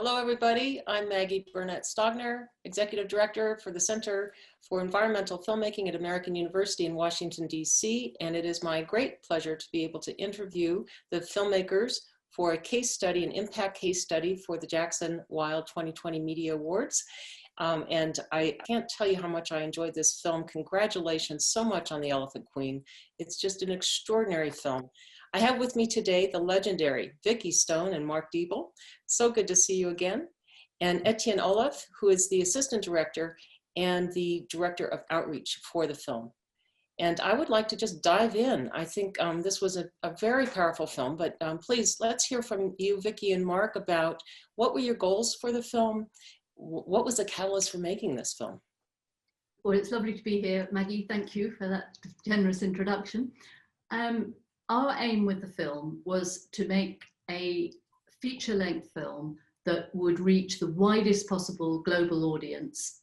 Hello, everybody. I'm Maggie Burnett Stogner, Executive Director for the Center for Environmental Filmmaking at American University in Washington, D.C., and it is my great pleasure to be able to interview the filmmakers for a case study, an impact case study for the Jackson Wild 2020 Media Awards. And I can't tell you how much I enjoyed this film. Congratulations so much on The Elephant Queen. It's just an extraordinary film. I have with me today the legendary Vicki Stone and Mark Diebel. So good to see you again. And Etienne Olaf, who is the Assistant Director and the Director of Outreach for the film. And I would like to just dive in. I think this was a very powerful film, but please, let's hear from you, Vicki and Mark, about what were your goals for the film? What was the catalyst for making this film? Well, it's lovely to be here, Maggie. Thank you for that generous introduction. Our aim with the film was to make a feature-length film that would reach the widest possible global audience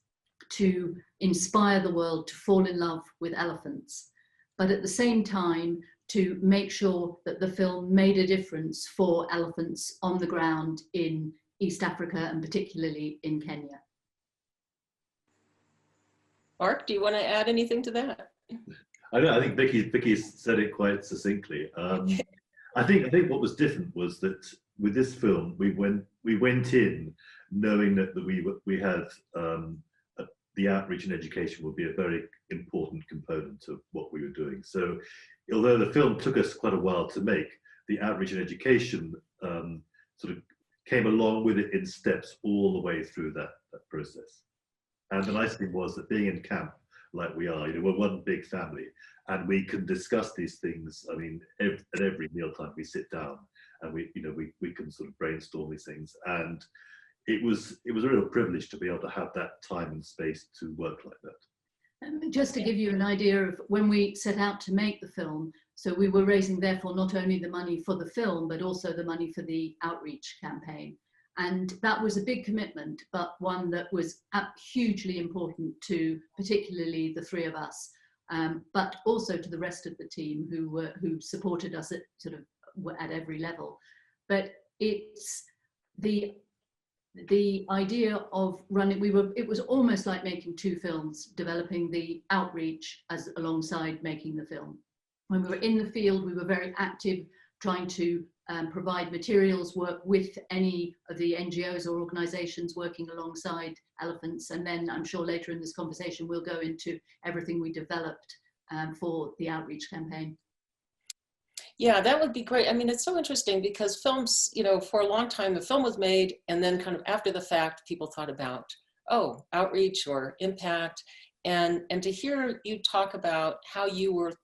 to inspire the world to fall in love with elephants, but at the same time to make sure that the film made a difference for elephants on the ground in East Africa and particularly in Kenya. Mark, do you want to add anything to that? I think Vicki said it quite succinctly. I think what was different was that with this film we went in knowing that we had the outreach and education would be a very important component of what we were doing. So although the film took us quite a while to make, the outreach and education sort of came along with it in steps all the way through that process. And the nice thing was that being in camp like we are, we're one big family, and we can discuss these things. I mean, at every mealtime we sit down and we can sort of brainstorm these things. And it was a real privilege to be able to have that time and space to work like that. Just to give you an idea of when we set out to make the film, so we were raising therefore not only the money for the film, but also the money for the outreach campaign. And that was a big commitment, but one that was hugely important to particularly the three of us, but also to the rest of the team who supported us at every level. But it's the idea of running. It was almost like making two films, developing the outreach alongside making the film. When we were in the field, we were very active, trying to provide materials, work with any of the NGOs or organizations working alongside elephants. And then I'm sure later in this conversation, we'll go into everything we developed for the outreach campaign. Yeah, that would be great. I mean, it's so interesting because films, for a long time, the film was made and then kind of after the fact, people thought about, oh, outreach or impact. And to hear you talk about how you were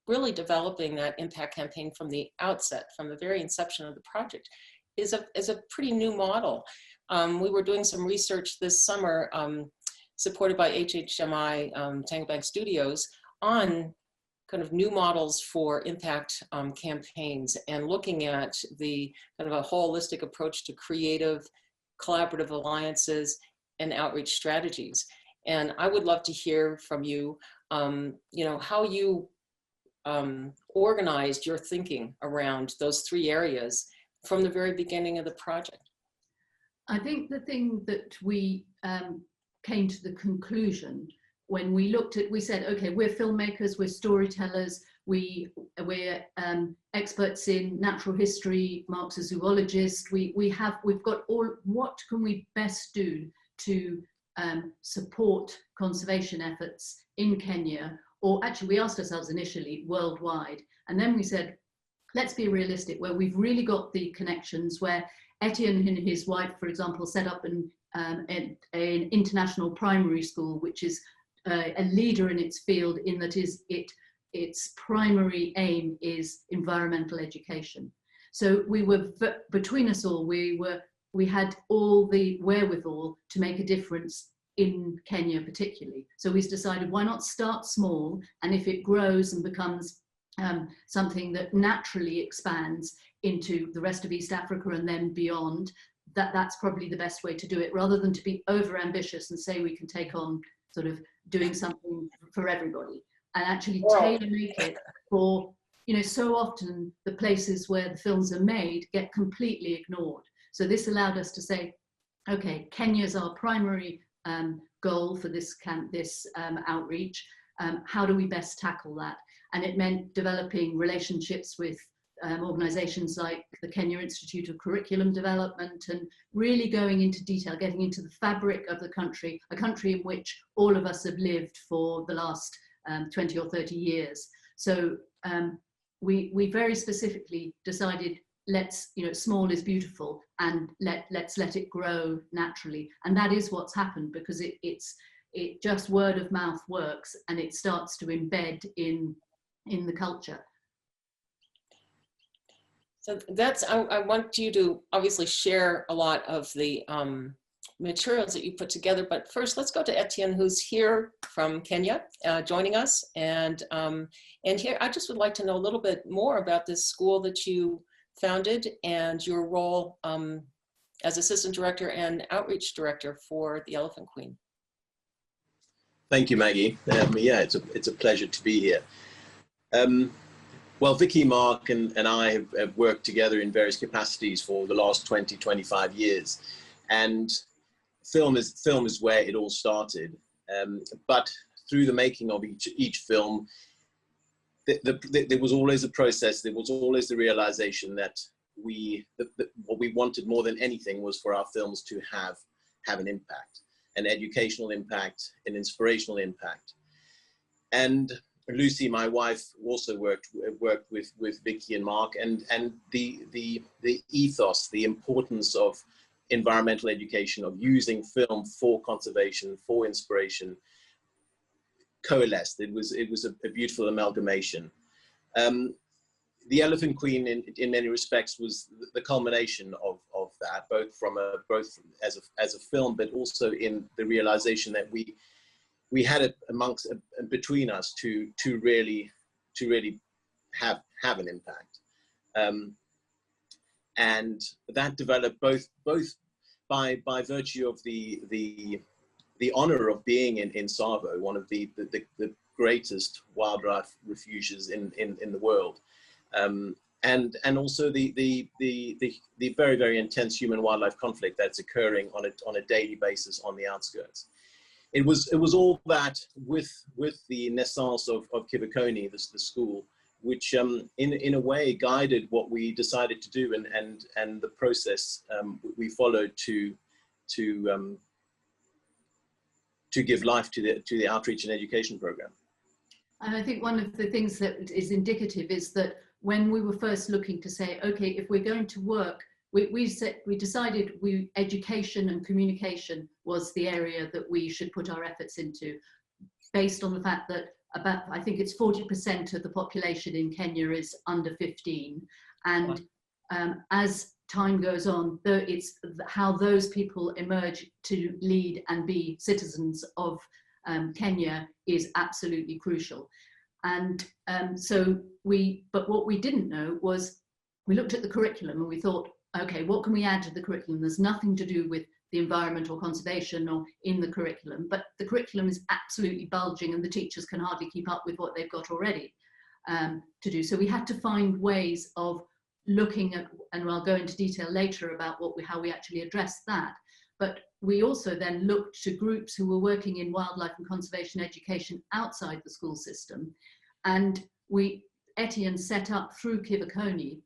really developing that impact campaign from the outset, from the very inception of the project, is a pretty new model. We were doing some research this summer, supported by HHMI Tango Bank Studios, on kind of new models for impact campaigns and looking at the kind of a holistic approach to creative, collaborative alliances and outreach strategies. And I would love to hear from you, how you organized your thinking around those three areas from the very beginning of the project. I think the thing that we came to the conclusion when we looked at, we said, okay, we're filmmakers, we're storytellers, we're experts in natural history. Mark's a zoologist. We've got all. What can we best do to support conservation efforts in Kenya? Or actually, we asked ourselves initially worldwide, and then we said, let's be realistic, where we've really got the connections, where Etienne and his wife, for example, set up an international primary school, which is a leader in its field in that its primary aim is environmental education. So we were, between us all, we had all the wherewithal to make a difference in Kenya particularly. So we decided, why not start small, and if it grows and becomes something that naturally expands into the rest of East Africa and then beyond, that's probably the best way to do it, rather than to be over ambitious and say we can take on sort of doing something for everybody, and actually tailor make it for, so often the places where the films are made get completely ignored. So this allowed us to say, okay, Kenya is our primary goal for this outreach. How do we best tackle that? And it meant developing relationships with organizations like the Kenya Institute of Curriculum Development, and really going into detail, getting into the fabric of the country, a country in which all of us have lived for the last 20 or 30 years. So we very specifically decided, small is beautiful, and let's let it grow naturally. And that is what's happened, because it just word of mouth works, and it starts to embed in the culture. So I want you to obviously share a lot of the materials that you put together, but first let's go to Etienne, who's here from Kenya, joining us. And here, I just would like to know a little bit more about this school that you founded and your role as Assistant Director and Outreach Director for the Elephant Queen. Thank you, Maggie. Yeah, it's a pleasure to be here. Well, Vicky, Mark, and I have worked together in various capacities for the last 20, 25 years. And film is where it all started. But through the making of each film, there was always a process. There was always the realization that what we wanted more than anything was for our films to have an impact, an educational impact, an inspirational impact. And Lucy, my wife, also worked with Vicky and Mark, and the ethos, the importance of environmental education, of using film for conservation, for inspiration, coalesced. It was a beautiful amalgamation. The Elephant Queen, in many respects, was the culmination of that, both as a film, but also in the realization that we had it between us to really have an impact, and that developed both by virtue of the honor of being in Tsavo, one of the greatest wildlife refuges in the world, and also the very, very intense human wildlife conflict that's occurring on a daily basis on the outskirts. It was all that with the naissance of Kivukoni, the school, which in a way guided what we decided to do, and the process we followed to give life to the outreach and education program. And I think one of the things that is indicative is that when we were first looking to say, okay, if we're going to work, we decided education and communication was the area that we should put our efforts into, based on the fact that I think it's 40% of the population in Kenya is under 15. And as time goes on, though, it's how those people emerge to lead and be citizens of Kenya is absolutely crucial. And but what we didn't know was, we looked at the curriculum and we thought, okay, what can we add to the curriculum? There's nothing to do with the environmental conservation or in the curriculum, but the curriculum is absolutely bulging and the teachers can hardly keep up with what they've got already to do. So we had to find ways of looking at, and I'll go into detail later about how we actually addressed that. But we also then looked to groups who were working in wildlife and conservation education outside the school system. And Etienne set up through Kivukoni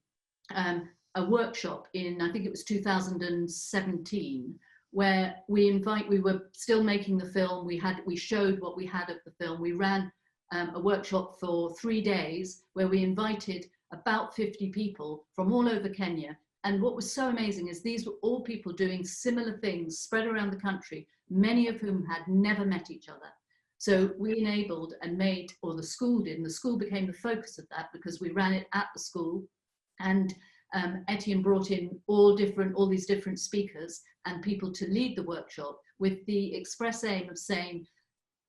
a workshop in, I think it was 2017, where we were still making the film. We showed what we had of the film. We ran a workshop for 3 days where we invited about 50 people from all over Kenya. And what was so amazing is these were all people doing similar things spread around the country, many of whom had never met each other. So we enabled and made, or the school did, and the school became the focus of that because we ran it at the school. And Etienne brought in all these different speakers and people to lead the workshop with the express aim of saying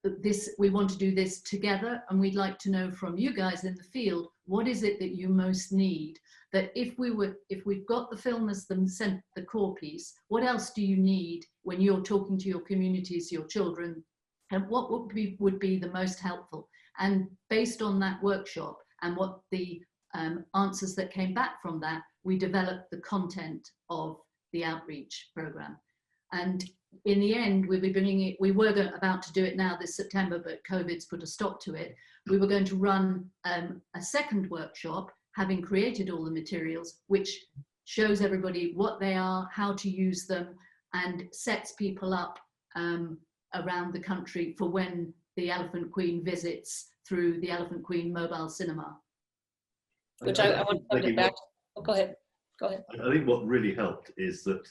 that we want to do this together, and we'd like to know from you guys in the field, what is it that you most need? That if we've got the film as the core piece, what else do you need when you're talking to your communities, your children, and what would be the most helpful? And based on that workshop and what the answers that came back from that, we developed the content of the outreach program. And in the end, we'll be bringing it, about to do it now this September, but COVID's put a stop to it. We were going to run a second workshop, having created all the materials, which shows everybody what they are, how to use them, and sets people up around the country for when the Elephant Queen visits through the Elephant Queen mobile cinema. Which I want to come back. Oh, go ahead. Go ahead. I think what really helped is that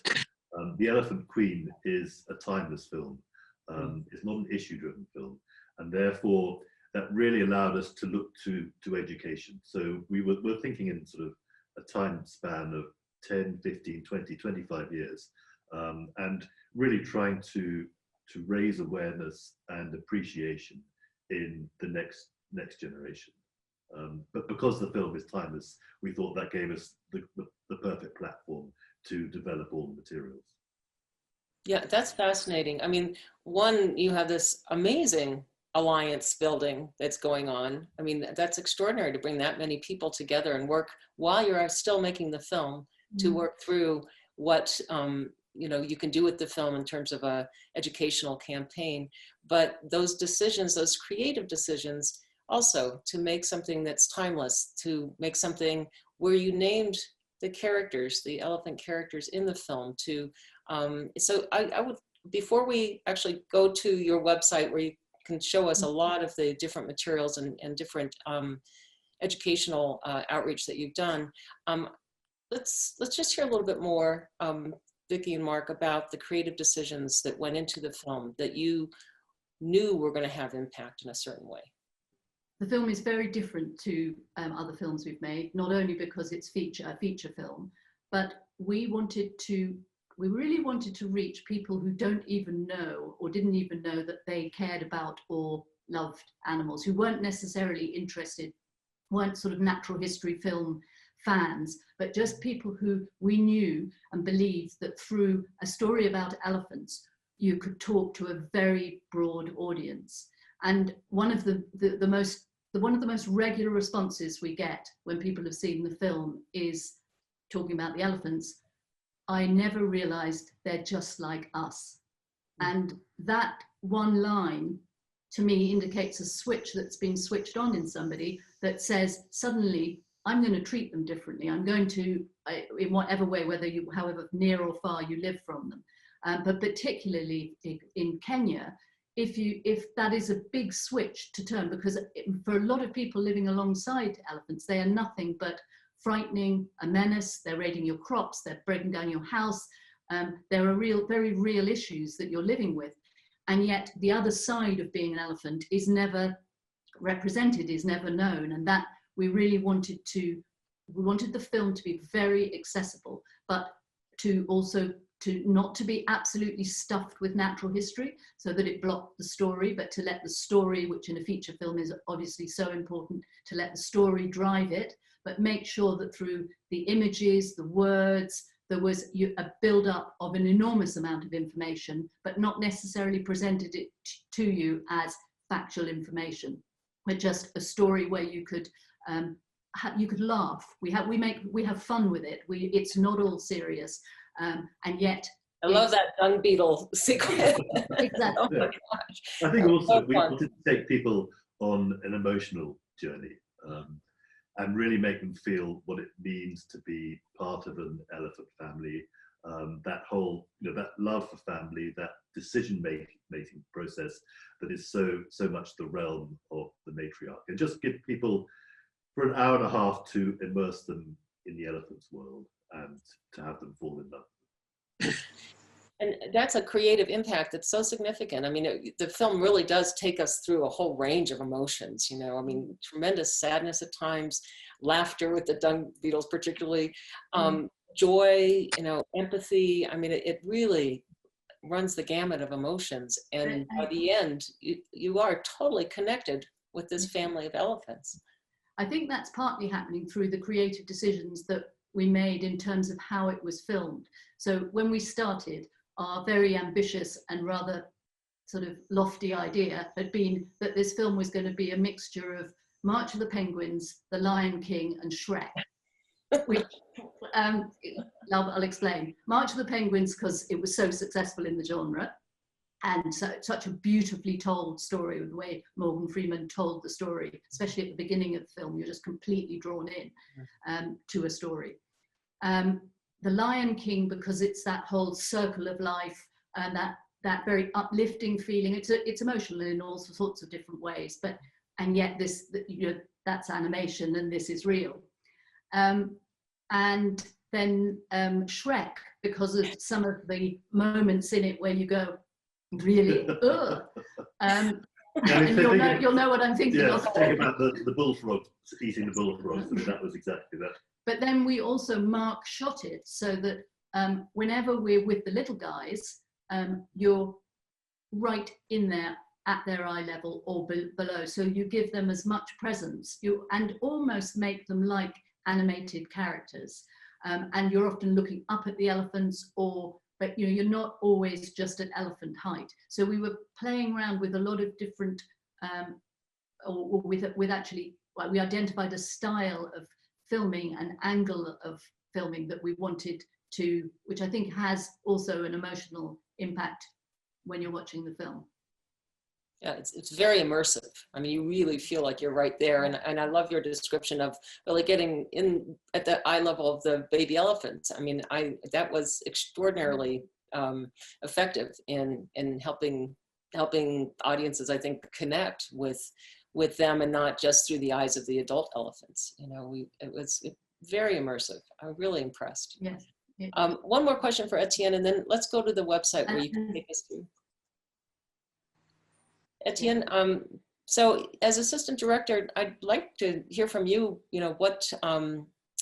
The Elephant Queen is a timeless film. It's not an issue-driven film, and therefore that really allowed us to look to education. So we're thinking in sort of a time span of 10, 15, 20, 25 years, and really trying to raise awareness and appreciation in the next generation. But because the film is timeless, we thought that gave us the perfect platform to develop all the materials. Yeah, that's fascinating. I mean, one, you have this amazing alliance building that's going on. I mean, that's extraordinary to bring that many people together and work while you're still making the film to work through what you can do with the film in terms of a educational campaign. But those decisions, those creative decisions, also to make something that's timeless, to make something where you named the characters, the elephant characters in the film. So I would, before we actually go to your website where you can show us a lot of the different materials and different educational outreach that you've done, let's just hear a little bit more, Vicki and Mark, about the creative decisions that went into the film that you knew were going to have impact in a certain way. The film is very different to other films we've made, not only because it's a feature film, but we really wanted to reach people who don't even know or didn't even know that they cared about or loved animals, who weren't necessarily interested, weren't sort of natural history film fans, but just people who we knew and believed that through a story about elephants, you could talk to a very broad audience. And one of the most regular responses we get when people have seen the film is talking about the elephants. I never realized they're just like us. And that one line to me indicates a switch that's been switched on in somebody that says, suddenly I'm going to treat them differently. I'm going to, in whatever way, however near or far you live from them. But particularly in Kenya, if that is a big switch to turn, because for a lot of people living alongside elephants, they are nothing but frightening, a menace. They're raiding your crops, they're breaking down your house. There are very real issues that you're living with. And yet the other side of being an elephant is never represented, is never known. And that we really wanted the film to be very accessible, but to also not to be absolutely stuffed with natural history so that it blocked the story, but to let the story, which in a feature film is obviously so important, to let the story drive it, but make sure that through the images, the words, there was a build-up of an enormous amount of information, but not necessarily presented it to you as factual information, but just a story where you could laugh. We have fun with it. It's not all serious. And yet I love that dung beetle sequence. Exactly. Oh my gosh. I think also so we wanted to take people on an emotional journey and really make them feel what it means to be part of an elephant family. That whole, that love for family, that decision-making process that is so much the realm of the matriarch, and just give people for an hour and a half to immerse them in the elephant's world and to have them fall in love. And that's a creative impact that's so significant. I mean, the film really does take us through a whole range of emotions, I mean, tremendous sadness at times, laughter with the dung beetles particularly, joy, empathy. I mean, it really runs the gamut of emotions. And by the end, you are totally connected with this family of elephants. I think that's partly happening through the creative decisions that we made in terms of how it was filmed. So when we started, our very ambitious and rather sort of lofty idea had been that this film was going to be a mixture of March of the Penguins, The Lion King, and Shrek. We, I'll explain. March of the Penguins, because it was so successful in the genre, and so, such a beautifully told story, the way Morgan Freeman told the story, especially at the beginning of the film, you're just completely drawn in to a story. The Lion King, because it's that whole circle of life and that very uplifting feeling. It's emotional in all sorts of different ways, but and yet this, you know, that's animation and this is real. And then Shrek, because of some of the moments in it where you go, really, ugh. And you'll know what I'm thinking of. Think about the bullfrog, eating the bullfrogs. I mean, that was exactly that. But then we also Mark shot it so that whenever we're with the little guys, you're right in there at their eye level or below. So you give them as much presence, and almost make them like animated characters. And you're often looking up at the elephants, but you know, you're not always just at elephant height. So we were playing around with a lot of different, or with actually, well, we identified a style of filming, an angle of filming that we wanted to, which I think has also an emotional impact when you're watching the film. Yeah, it's very immersive. I mean, you really feel like you're right there. And I love your description of really getting in at the eye level of the baby elephants. I mean, that was extraordinarily effective in helping audiences, I think, connect with them and not just through the eyes of the adult elephants. You know, it was very immersive. I'm really impressed. Yes. One more question for Etienne, and then let's go to the website where you can take us to. Etienne, so as assistant director, I'd like to hear from you, you know,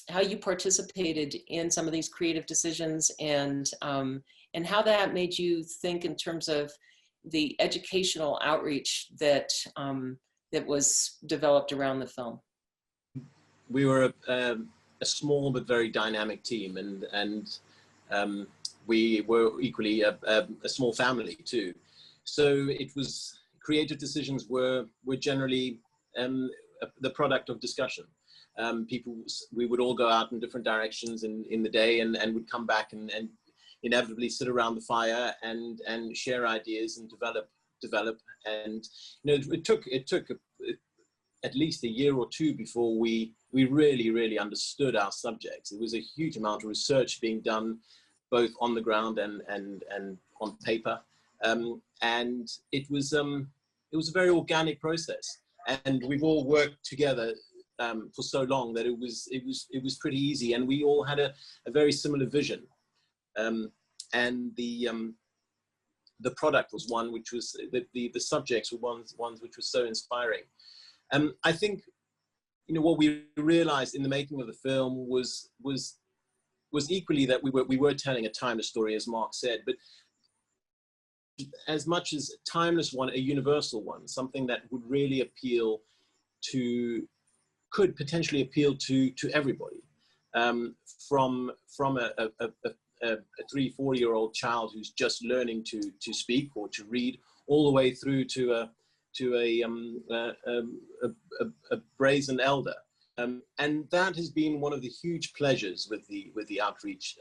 how you participated in some of these creative decisions and how that made you think in terms of the educational outreach that was developed around the film. We were a small but very dynamic team, and we were equally a small family too. So it was, creative decisions were generally the product of discussion. We would all go out in different directions in the day and would come back and inevitably sit around the fire and share ideas and develop. And you know, it took at least a year or two before we really understood our subjects. There was a huge amount of research being done, both on the ground and on paper. And it was a very organic process, and we've all worked together for so long that it was pretty easy, and we all had a very similar vision. And the product was one which was the subjects were ones which were so inspiring. I think, you know, what we realized in the making of the film was equally that we were telling a timeless story, as Mark said, but as much as timeless one, a universal one, something that would really could potentially appeal to everybody, from a 3-4-year-old child who's just learning to speak or to read, all the way through to a brazen elder, and that has been one of the huge pleasures with the outreach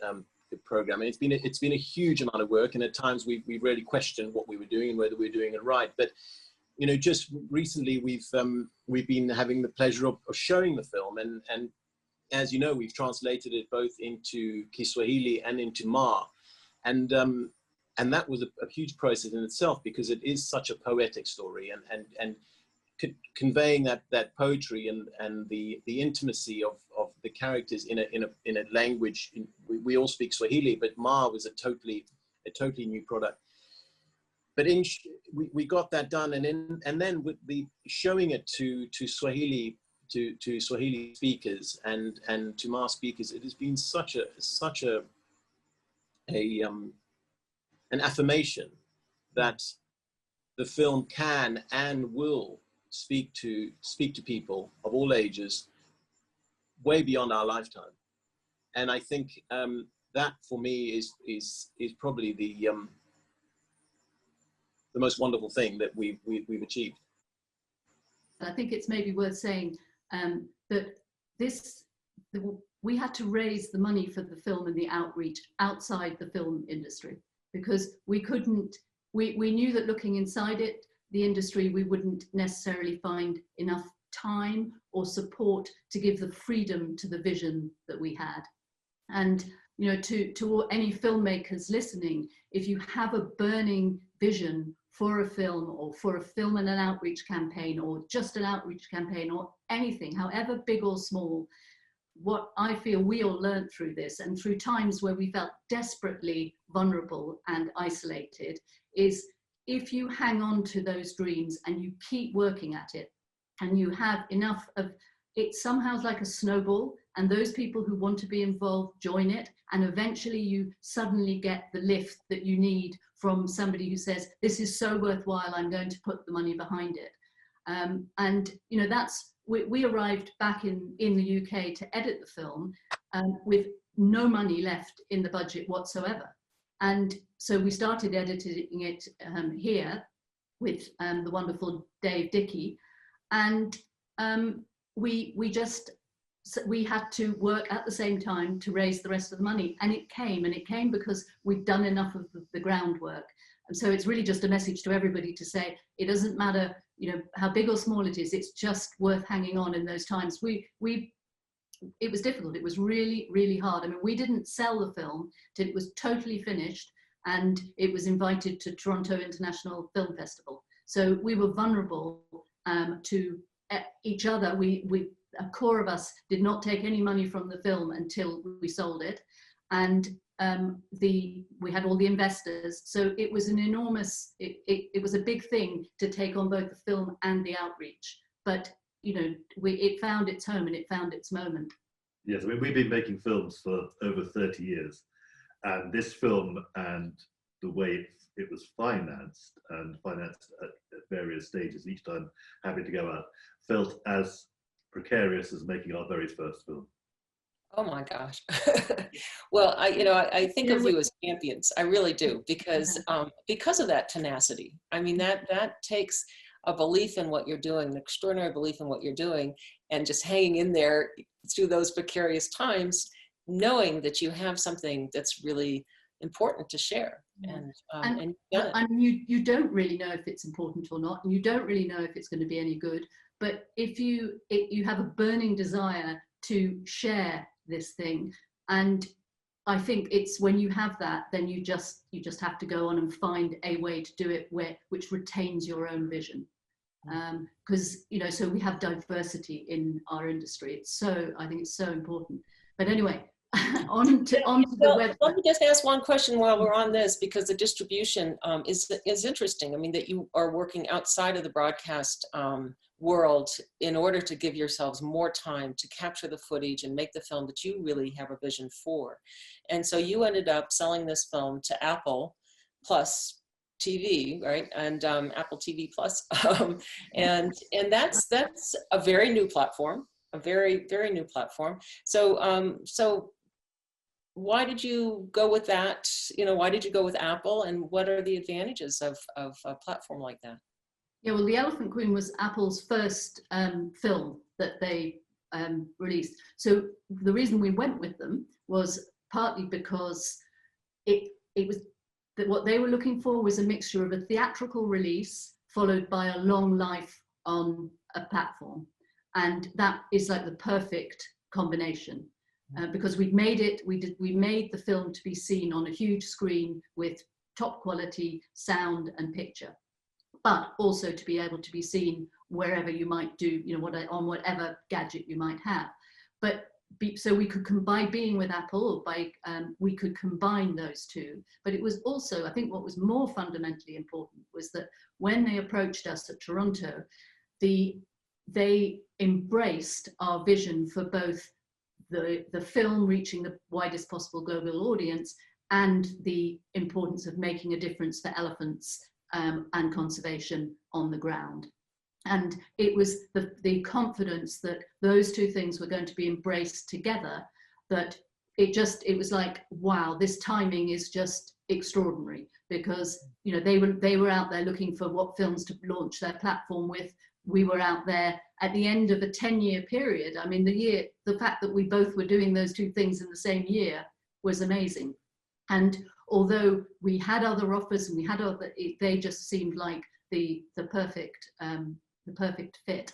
program. And it's been a huge amount of work, and at times we really questioned what we were doing and whether we were doing it right. But you know, just recently we've been having the pleasure of showing the film, and as you know, we've translated it both into Kiswahili and into Ma, and that was a huge process in itself, because it is such a poetic story, and conveying that poetry and the intimacy of the characters in a language. We all speak Swahili, but Ma was a totally new product. But we got that done, and then with the showing it to Swahili to Swahili speakers and to Ma speakers, it has been such an affirmation that the film can and will speak to people of all ages, way beyond our lifetime. And I think that for me is probably the most wonderful thing that we've achieved. I think it's maybe worth saying that we had to raise the money for the film and the outreach outside the film industry, because we couldn't, we knew that looking inside it, the industry, we wouldn't necessarily find enough time or support to give the freedom to the vision that we had. And you know, to any filmmakers listening, if you have a burning vision for a film, or for a film and an outreach campaign, or just an outreach campaign, or anything, however big or small, what I feel we all learned through this, and through times where we felt desperately vulnerable and isolated, is if you hang on to those dreams and you keep working at it, and you have enough of it, somehow like a snowball, and those people who want to be involved join it, and eventually you suddenly get the lift that you need from somebody who says, this is so worthwhile, I'm going to put the money behind it. And you know, that's, we arrived back in the UK to edit the film with no money left in the budget whatsoever. And so we started editing it here with the wonderful Dave Dickey, and we had to work at the same time to raise the rest of the money, and it came because we'd done enough of the groundwork. And so it's really just a message to everybody to say, it doesn't matter, you know, how big or small it is, it's just worth hanging on in those times. It was difficult, it was really, really hard. I mean, we didn't sell the film till it was totally finished, and it was invited to Toronto International Film Festival. So we were vulnerable to each other. A core of us did not take any money from the film until we sold it, and we had all the investors. So it was an enormous, it was a big thing to take on both the film and the outreach. But you know, it found its home and it found its moment. Yes, I mean, we've been making films for over 30 years, and this film and the way it was financed at various stages, each time having to go out, felt as precarious as making our very first film. Oh my gosh. Well, I think of you as champions. I really do, because of that tenacity. I mean, that takes a belief in what you're doing, an extraordinary belief in what you're doing, and just hanging in there through those precarious times, knowing that you have something that's really important to share. And you don't really know if it's important or not, and you don't really know if it's going to be any good. But if you have a burning desire to share this thing, and I think it's when you have that, then you just have to go on and find a way to do it which retains your own vision. Because you know, so we have diversity in our industry. I think it's so important. But anyway, on to the web. Let me just ask one question while we're on this, because the distribution is interesting. I mean, that you are working outside of the broadcast world in order to give yourselves more time to capture the footage and make the film that you really have a vision for. And so you ended up selling this film to Apple Plus TV, right? And Apple TV Plus, and that's a very new platform, a very, very new platform. So why did you go with that? You know, why did you go with Apple, and what are the advantages of a platform like that? Yeah, well, The Elephant Queen was Apple's first film that they released. So the reason we went with them was partly because it was that what they were looking for was a mixture of a theatrical release followed by a long life on a platform. And that is like the perfect combination. Because we made the film to be seen on a huge screen with top quality sound and picture, but also to be able to be seen wherever you might do, you know, on whatever gadget you might have. But so we could combine, being with Apple, we could combine those two. But it was also, I think what was more fundamentally important was that when they approached us at Toronto, they embraced our vision for both the film reaching the widest possible global audience and the importance of making a difference for elephants and conservation on the ground. And it was the confidence that those two things were going to be embraced together, that it was like, wow, this timing is just extraordinary, because you know they were out there looking for what films to launch their platform with. we were out there at the end of a 10-year period. I mean, the fact that we both were doing those two things in the same year was amazing. And although we had other offers and we had other, they just seemed like the perfect fit.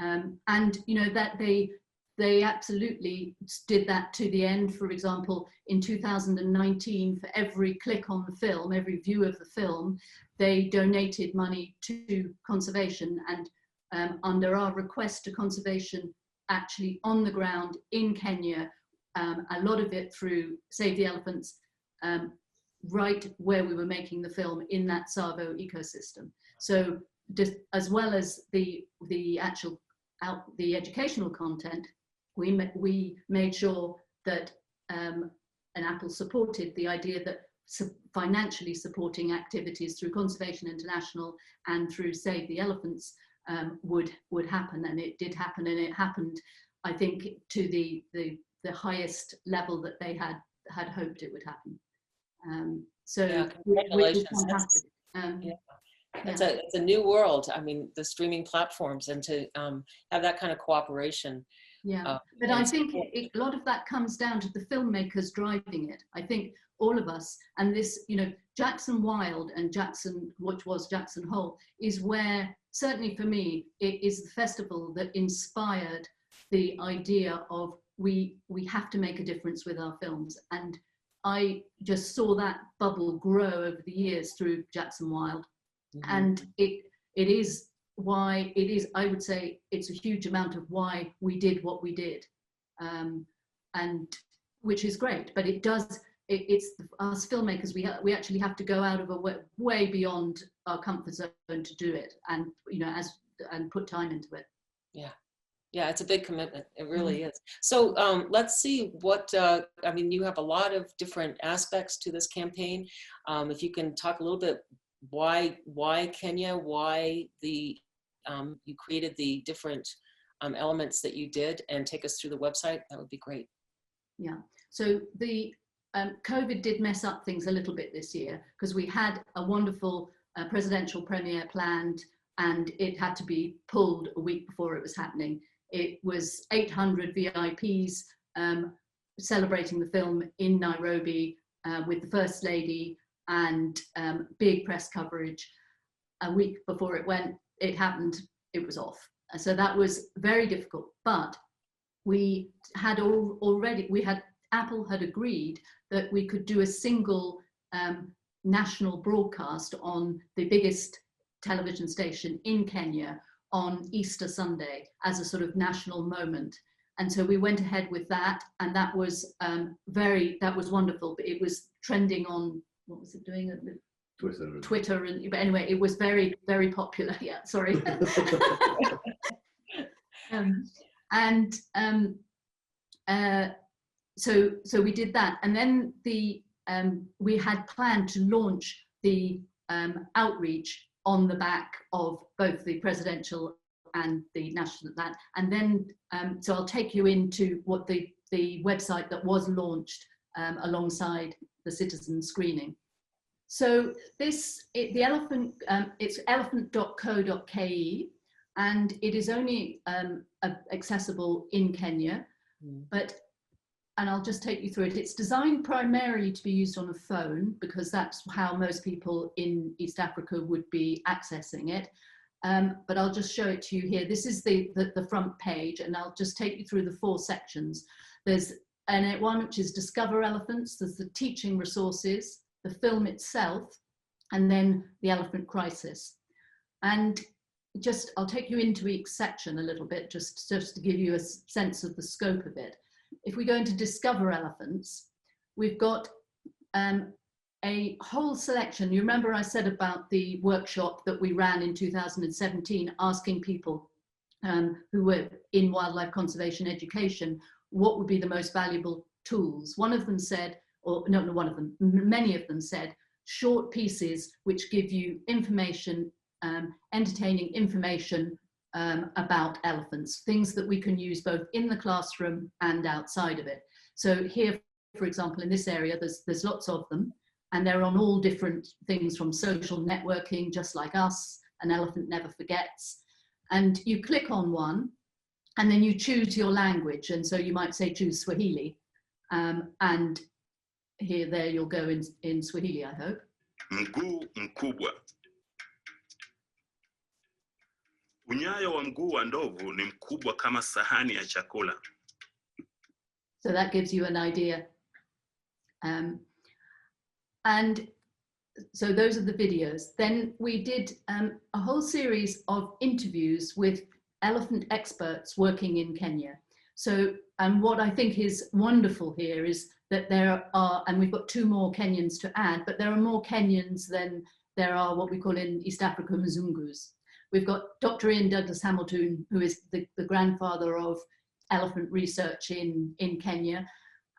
And you know that they absolutely did that to the end. For example, in 2019, for every click on the film, every view of the film, they donated money to conservation. And under our request to conservation, actually on the ground in Kenya, a lot of it through Save the Elephants, right where we were making the film in that Tsavo ecosystem. So just as well as the actual the educational content, we made sure that and Apple supported the idea that financially supporting activities through Conservation International and through Save the Elephants would happen, and it did happen, and it happened, I think, to the highest level that they had hoped it would happen. So yeah, congratulations. fantastic. Yeah. It's a new world. I mean, the streaming platforms, and to have that kind of cooperation. Yeah, but I think a lot of that comes down to the filmmakers driving it. I think all of us, and this, you know, Jackson Wild and which was Jackson Hole, is where, certainly for me, it is the festival that inspired the idea of we have to make a difference with our films. And I just saw that bubble grow over the years through Jackson Wild. Mm-hmm. And it is why it is, I would say it's a huge amount of why we did what we did, and which is great. But it's us filmmakers, we actually have to go out of way beyond our comfort zone to do it, and you know, and put time into it. Yeah, it's a big commitment. It really is. So let's see what, I mean, you have a lot of different aspects to this campaign. If you can talk a little bit, why Kenya, why you created the different elements that you did, and take us through the website, that would be great. Yeah, so the COVID did mess up things a little bit this year, because we had a wonderful presidential premiere planned, and it had to be pulled a week before it was happening. It was 800 VIPs celebrating the film in Nairobi with the First Lady, and big press coverage. A week before it happened, it was off. So that was very difficult. But we had Apple had agreed that we could do a single national broadcast on the biggest television station in Kenya on Easter Sunday as a sort of national moment. And so we went ahead with that, and that was wonderful. But it was trending on, what was it doing? Twitter, but anyway, it was very, very popular. Yeah, sorry. So we did that, and then we had planned to launch the outreach on the back of both the presidential and the national, and then so I'll take you into what the website that was launched alongside the citizen screening. So the elephant, it's elephant.co.ke, and it is only accessible in Kenya, and I'll just take you through it. It's designed primarily to be used on a phone, because that's how most people in East Africa would be accessing it. But I'll just show it to you here. This is the front page, and I'll just take you through the 4 sections. There's one which is Discover Elephants, there's the teaching resources, the film itself, and then the elephant crisis. And I'll take you into each section a little bit, just to give you a sense of the scope of it. If we go into Discover Elephants, we've got a whole selection. You remember I said about the workshop that we ran in 2017, asking people who were in wildlife conservation education, what would be the most valuable tools? One of them said, or no, not one of them, many of them said, short pieces which give you information, entertaining information about elephants, things that we can use both in the classroom and outside of it. So here, for example, in this area, there's lots of them, and they're on all different things, from social networking, just like us, An Elephant Never Forgets, and you click on one, and then you choose your language. And so you might say choose Swahili, and there you'll go in Swahili, I hope. Mguu mkubwa. Unyayo wa mguu wa ndovu ni mkubwa kama sahani ya chakula. So that gives you an idea. And so those are the videos. Then we did a whole series of interviews with elephant experts working in Kenya. So, and what I think is wonderful here is that there are, and we've got 2 more Kenyans to add, but there are more Kenyans than there are what we call in East Africa Mzungus. We've got Dr. Ian Douglas Hamilton, who is the grandfather of elephant research in Kenya.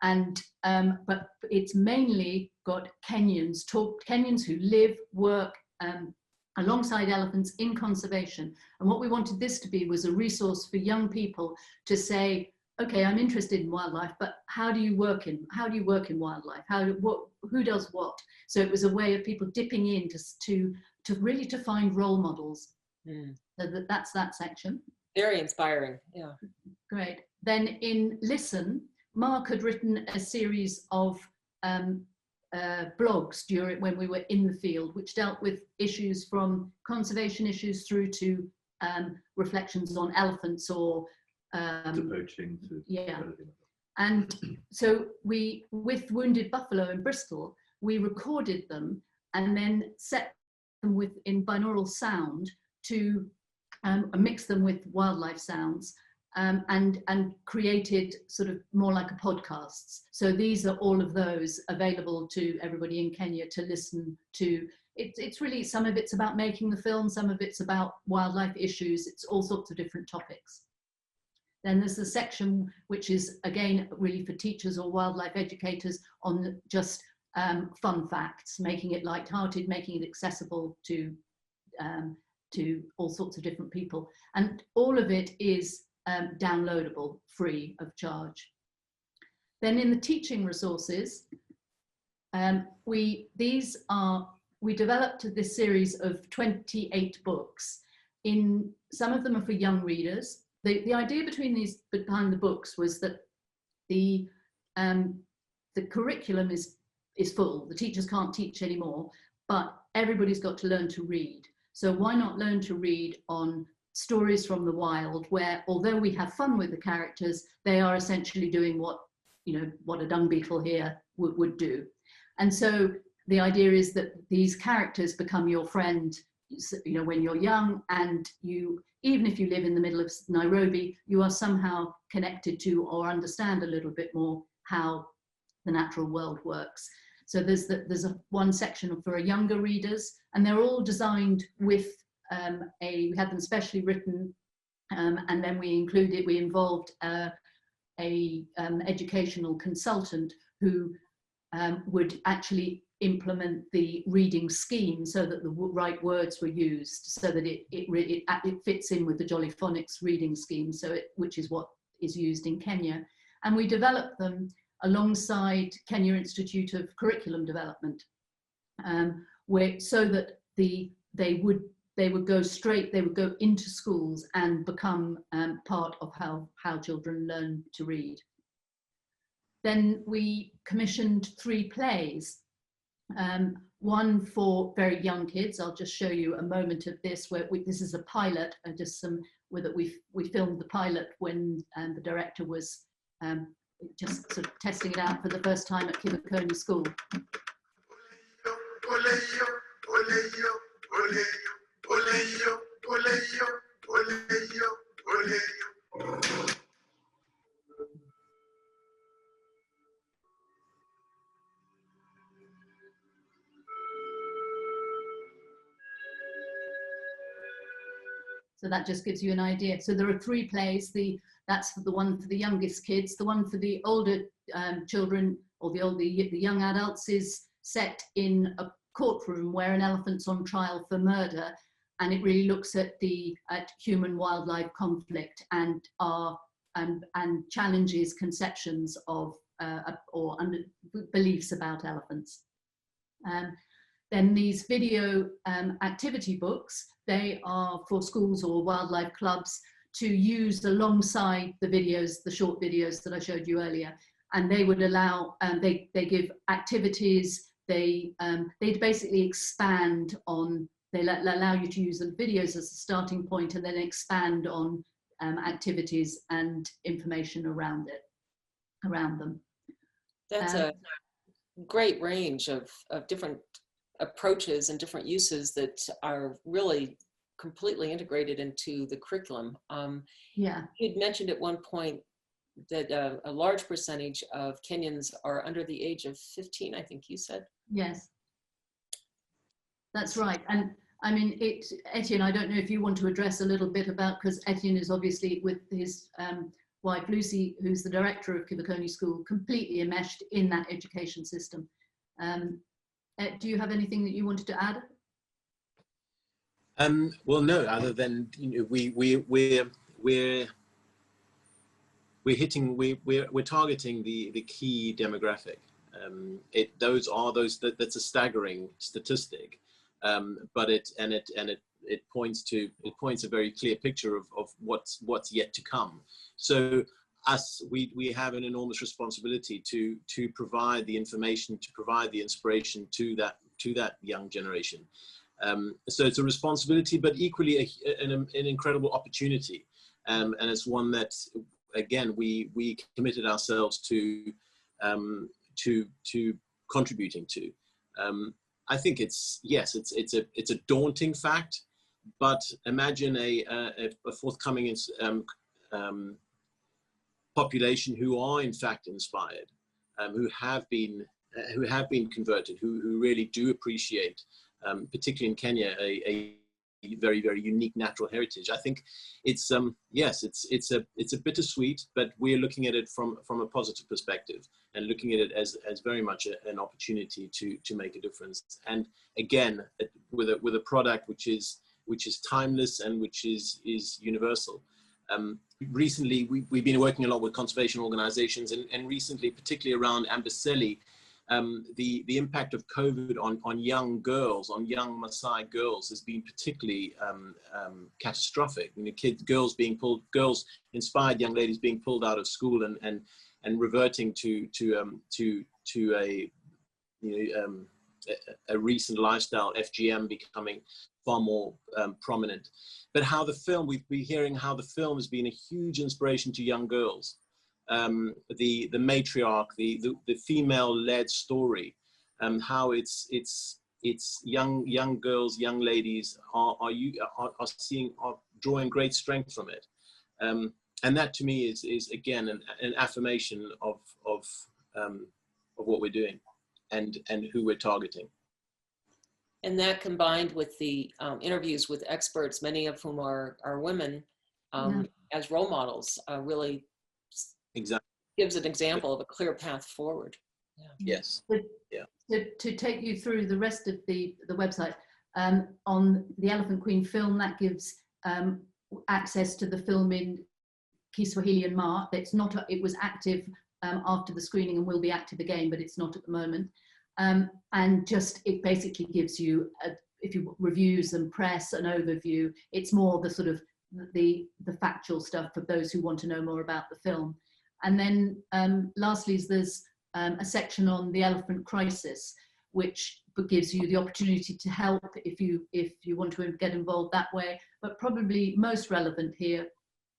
And, but it's mainly got Kenyans who live, work alongside elephants in conservation. And what we wanted this to be was a resource for young people to say, okay, I'm interested in wildlife, but how do you work in wildlife? Who does what? So it was a way of people dipping in to really to find role models. So that's that section. Very inspiring, yeah. Great. Then in Listen, Mark had written a series of blogs when we were in the field, which dealt with issues from conservation issues through to reflections on elephants or to poaching. Yeah. And so with Wounded Buffalo in Bristol, we recorded them and then set them in binaural sound to mix them with wildlife sounds. And created sort of more like a podcasts. So these are all of those available to everybody in Kenya to listen to. It's really, some of it's about making the film, some of it's about wildlife issues. It's all sorts of different topics. Then there's the section which is again really for teachers or wildlife educators on just fun facts, making it lighthearted, making it accessible to all sorts of different people. And all of it is downloadable, free of charge. Then in the teaching resources, we developed this series of 28 books. Some of them are for young readers. The idea behind the books was that the curriculum is full. The teachers can't teach anymore, but everybody's got to learn to read. So why not learn to read on stories from the wild, where although we have fun with the characters, they are essentially doing what a dung beetle here would do. And so the idea is that these characters become your friend, when you're young, and even if you live in the middle of Nairobi, you are somehow connected to or understand a little bit more how the natural world works. So there's one section for younger readers, and they're all designed with we had them specially written, and then we involved a educational consultant who would actually implement the reading scheme so that the right words were used, so that it fits in with the Jolly Phonics reading scheme, which is what is used in Kenya. And we developed them alongside Kenya Institute of Curriculum Development, so that they would go into schools and become part of how children learn to read. Then we commissioned 3 plays, one for very young kids. I'll just show you a moment of this, this is a pilot, we filmed the pilot when the director was just sort of testing it out for the first time at Kibokoni School. So that just gives you an idea. So there are 3 plays. That's the one for the youngest kids. The one for the older children or the young adults is set in a courtroom where an elephant's on trial for murder, and it really looks at human-wildlife conflict and challenges conceptions of or beliefs about elephants. then these video activity books, they are for schools or wildlife clubs to use alongside the videos, the short videos that I showed you earlier. And they would allow, they give activities, they basically expand on, they allow you to use the videos as a starting point and then expand on activities and information around them. That's a great range of different approaches and different uses that are really completely integrated into the curriculum. Yeah. You'd mentioned at one point that a large percentage of Kenyans are under the age of 15, I think you said. Yes, that's right. And I mean, Etienne, I don't know if you want to address a little bit about, because Etienne is obviously with his wife Lucy, who's the director of Kivukoni School, completely enmeshed in that education system. Do you have anything that you wanted to add? Well, no, other than, you know, we're targeting the key demographic. That's a staggering statistic, but it points a very clear picture of what's yet to come. So we have an enormous responsibility to provide the information, to provide the inspiration to that young generation. So it's a responsibility, but equally an incredible opportunity, and it's one that, again, we committed ourselves to contributing to. I think it's a daunting fact, but imagine a forthcoming population who are in fact inspired, who have been converted, who really do appreciate, particularly in Kenya, a very, very unique natural heritage. I think it's it's a bittersweet, but we're looking at it from a positive perspective and looking at it as very much an opportunity to make a difference. And again, with a product which is timeless and which is universal. Recently, we've been working a lot with conservation organizations, and recently, particularly around Amboseli, the impact of COVID on young girls, on young Maasai girls, has been particularly catastrophic. You know, girls, inspired young ladies being pulled out of school and reverting to a recent lifestyle, FGM becoming far more prominent. But we've been hearing how the film has been a huge inspiration to young girls. The matriarch, the female-led story, how it's young girls, young ladies are drawing great strength from it, and that to me is again an affirmation of what we're doing and who we're targeting. And that, combined with the interviews with experts, many of whom are women, as role models, really exactly gives an example of a clear path forward. Yeah. Yes. To take you through the rest of the website, on the Elephant Queen film, that gives access to the film in Kiswahili and Ma. It was active after the screening and will be active again, but it's not at the moment. And it basically gives you, reviews and press, an overview. It's more the sort of the factual stuff for those who want to know more about the film. And then lastly, there's a section on the elephant crisis, which gives you the opportunity to help if you want to get involved that way. But probably most relevant here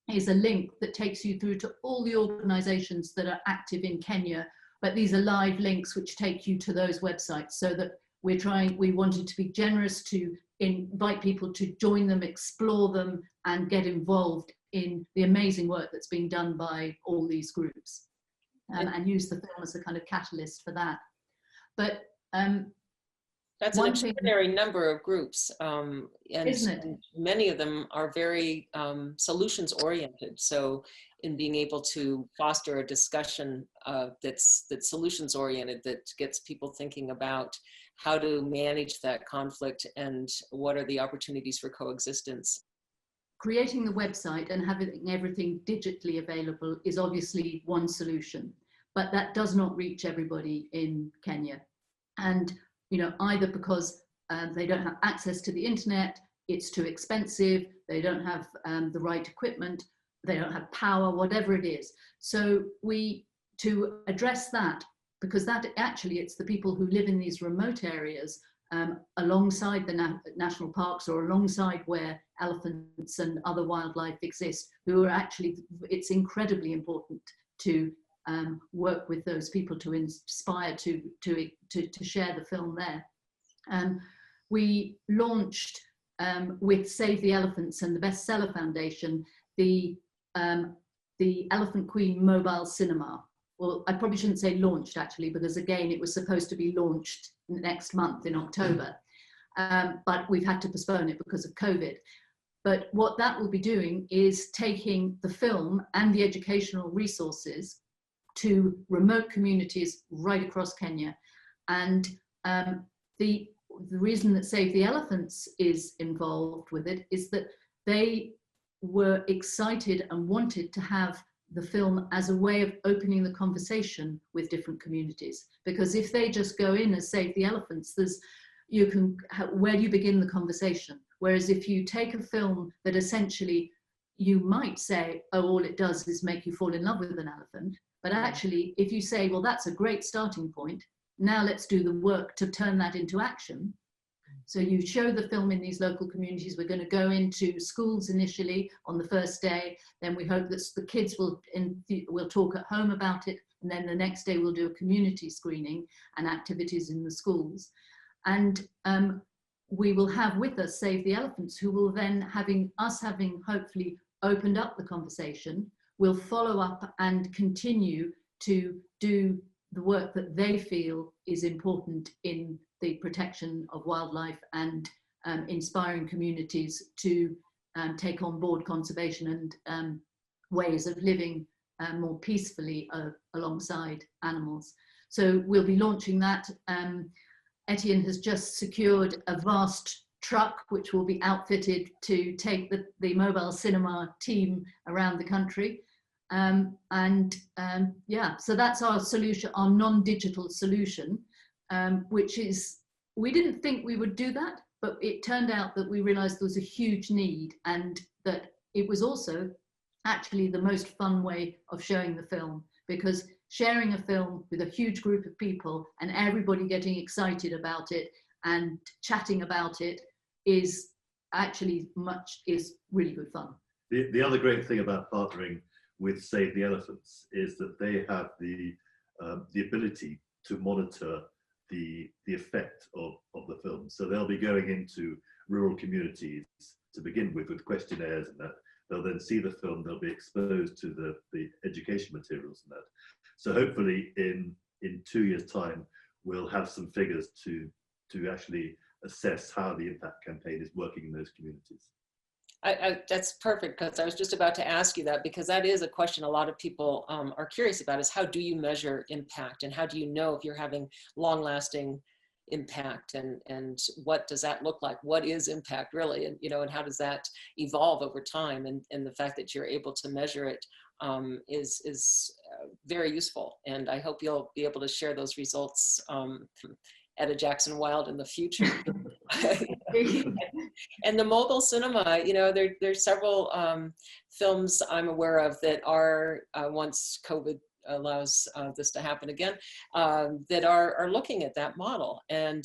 is a link that takes you through to all the organizations that are active in Kenya. But these are live links which take you to those websites, so that we wanted to be generous to invite people to join them, explore them, and get involved in the amazing work that's being done by all these groups, and use the film as a kind of catalyst for that. But that's an extraordinary number of groups, and many of them are very solutions oriented. So in being able to foster a discussion that's solutions oriented, that gets people thinking about how to manage that conflict and what are the opportunities for coexistence. Creating the website and having everything digitally available is obviously one solution, but that does not reach everybody in Kenya. And, you know, either because they don't have access to the internet, it's too expensive, they don't have the right equipment, they don't have power, whatever it is. So to address that, because that actually it's the people who live in these remote areas alongside the national parks or alongside where elephants and other wildlife exist, who are actually, it's incredibly important to work with those people to inspire to share the film there. We launched with Save the Elephants and the Bestseller Foundation the Elephant Queen mobile cinema. Well, I probably shouldn't say launched actually, because again, it was supposed to be launched next month in October, but we've had to postpone it because of COVID. But what that will be doing is taking the film and the educational resources to remote communities right across Kenya. And the reason that Save the Elephants is involved with it is that they were excited and wanted to have the film as a way of opening the conversation with different communities. Because if they just go in as Save the Elephants, where do you begin the conversation? Whereas if you take a film that essentially you might say, oh, all it does is make you fall in love with an elephant. But actually, if you say, well, that's a great starting point, now let's do the work to turn that into action. So you show the film in these local communities. We're going to go into schools initially on the first day. Then we hope that the kids will talk at home about it. And then the next day we'll do a community screening and activities in the schools. And we will have with us Save the Elephants, who will then, having hopefully opened up the conversation, will follow up and continue to do the work that they feel is important in the protection of wildlife and inspiring communities to take on board conservation and ways of living more peacefully alongside animals. So we'll be launching that. Etienne has just secured a vast truck which will be outfitted to take the mobile cinema team around the country. Yeah, so that's our solution, our non-digital solution, which is, we didn't think we would do that, but it turned out that we realized there was a huge need, and that it was also actually the most fun way of showing the film, because sharing a film with a huge group of people and everybody getting excited about it and chatting about it is actually really good fun. The other great thing about partnering with Save the Elephants is that they have the ability to monitor the effect of the film. So they'll be going into rural communities to begin with questionnaires and that. They'll then see the film, they'll be exposed to the education materials and that. So hopefully in 2 years' time, we'll have some figures to actually assess how the impact campaign is working in those communities. That's perfect, because I was just about to ask you that, because that is a question a lot of people are curious about, is how do you measure impact, and how do you know if you're having long-lasting impact, and what does that look like? What is impact really? And and how does that evolve over time? And the fact that you're able to measure it is very useful, and I hope you'll be able to share those results at a Jackson Wild in the future. And the mobile cinema, there's several films I'm aware of that are, once COVID allows this to happen again, that are looking at that model. And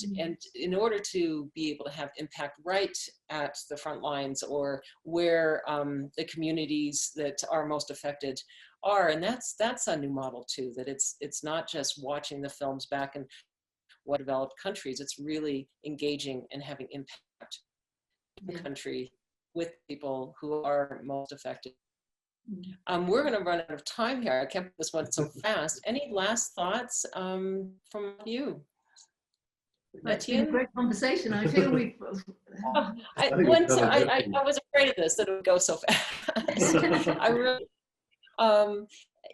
in order to be able to have impact right at the front lines, or where the communities that are most affected are, and that's a new model too, that it's not just watching the films back in what developed countries, it's really engaging and having impact in the country with people who are most affected. We're going to run out of time here. I kept this one so fast. Any last thoughts from you? It's been a great conversation. I feel we've... I was afraid of this, that it would go so fast. I really,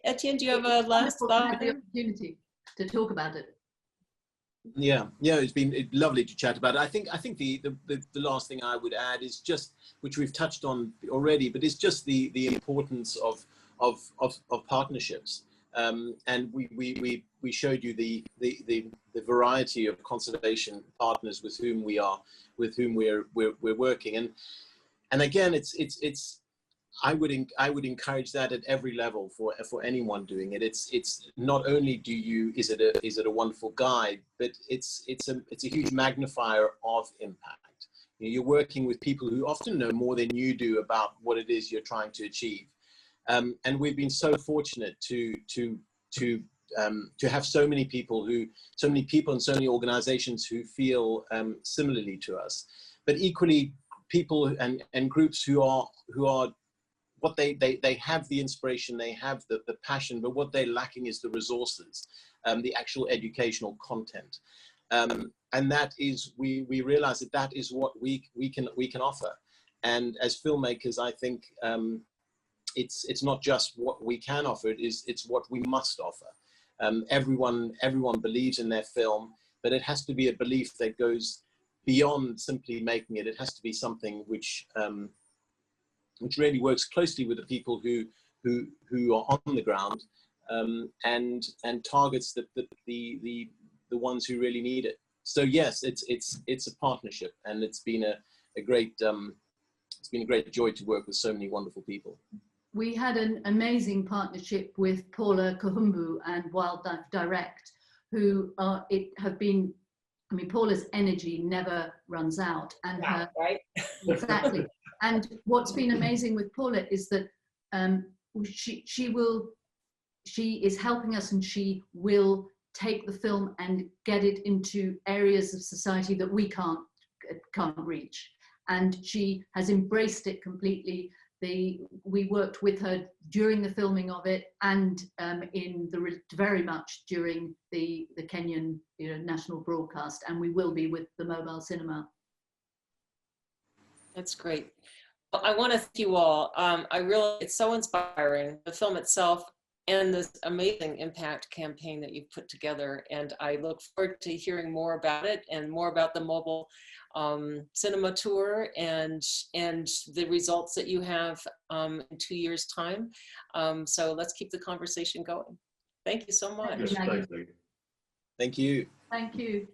Etienne, do you have a last thought? The opportunity to talk about it. Yeah, it's been lovely to chat about it. I think the last thing I would add is just, which we've touched on already, but it's just the importance of partnerships. And we showed you the variety of conservation partners with whom we're working. And again, it's I would encourage that at every level for anyone doing it. It's not only is it a wonderful guide, but it's a huge magnifier of impact. You're working with people who often know more than you do about what it is you're trying to achieve. And we've been so fortunate to have so many people and so many organizations who feel similarly to us, but equally people and groups who are what they have the inspiration, they have the passion, but what they're lacking is the resources, the actual educational content. And that is, we realize that is what we can offer. And as filmmakers, I think it's not just what we can offer, it's what we must offer. Everyone believes in their film, but it has to be a belief that goes beyond simply making it. It has to be something which really works closely with the people who are on the ground, and targets the ones who really need it. So yes, it's a partnership, and it's been a great joy to work with so many wonderful people. We had an amazing partnership with Paula Kahumbu and Wildlife Direct, who have been, I mean, Paula's energy never runs out, and her, right? Exactly. And what's been amazing with Paula is that she is helping us, and she will take the film and get it into areas of society that we can't reach. And she has embraced it completely. We worked with her during the filming of it, and very much during the Kenyan national broadcast, and we will be with the mobile cinema. That's great. Well, I want to thank you all. It's so inspiring, the film itself and this amazing impact campaign that you've put together. And I look forward to hearing more about it and more about the mobile cinema tour and the results that you have in 2 years' time. So let's keep the conversation going. Thank you so much. Yes, thanks, Thank you. Thank you.